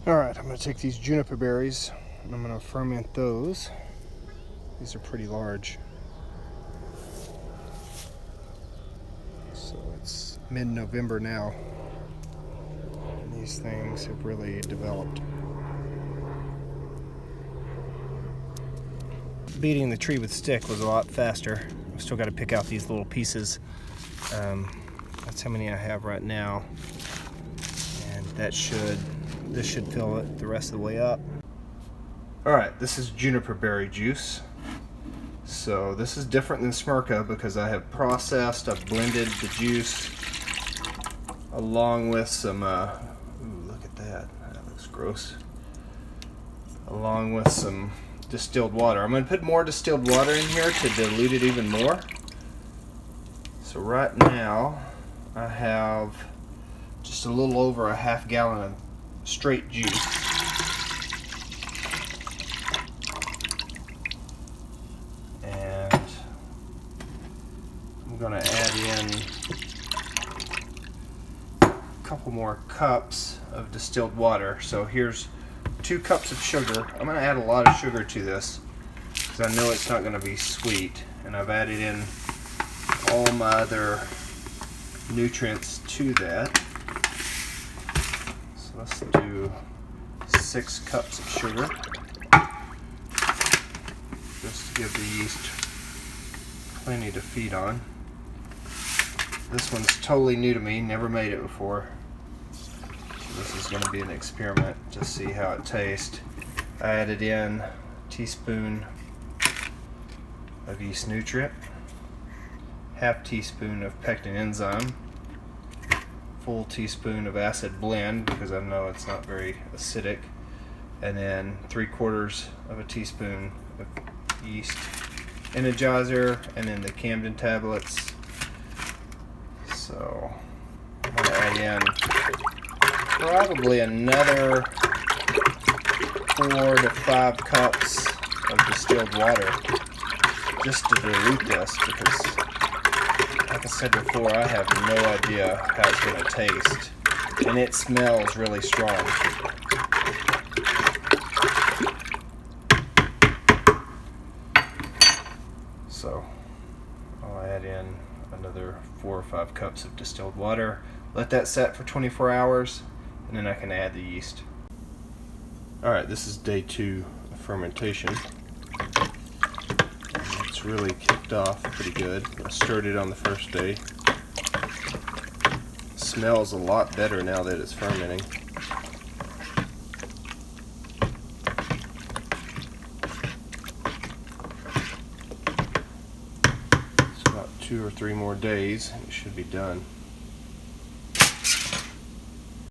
Alright, I'm going to take these juniper berries and I'm going to ferment those. These are pretty large. So it's mid-November now, and these things have really developed. Beating the tree with stick was a lot faster. I've still got to pick out these little pieces. That's how many I have right now, and this should fill it the rest of the way up. Alright, this is juniper berry juice. So this is different than Smirka because I have I've blended the juice along with some, ooh, look at that, that looks gross. Along with some distilled water. I'm going to put more distilled water in here to dilute it even more. So right now I have just a little over a half gallon of straight juice. And I'm going to add in a couple more cups of distilled water. So here's 2 cups of sugar. I'm going to add a lot of sugar to this because I know it's not going to be sweet, and I've added in all my other nutrients to that. So let's do 6 cups of sugar just to give the yeast plenty to feed on. This one's totally new to me, never made it before. This is going to be an experiment to see how it tastes. I added in a teaspoon of yeast nutrient, half teaspoon of pectin enzyme, full teaspoon of acid blend because I know it's not very acidic, and then 3/4 of a teaspoon of yeast energizer, and then the Camden tablets. So I'm going to add in probably another 4 to 5 cups of distilled water just to dilute this because, like I said before, I have no idea how it's going to taste, and it smells really strong. So I'll add in another 4 or 5 cups of distilled water, let that set for 24 hours, and then I can add the yeast. Alright, this is day 2 of fermentation. It's really kicked off pretty good. I stirred it on the first day. It smells a lot better now that it's fermenting. It's about 2 or 3 more days and it should be done.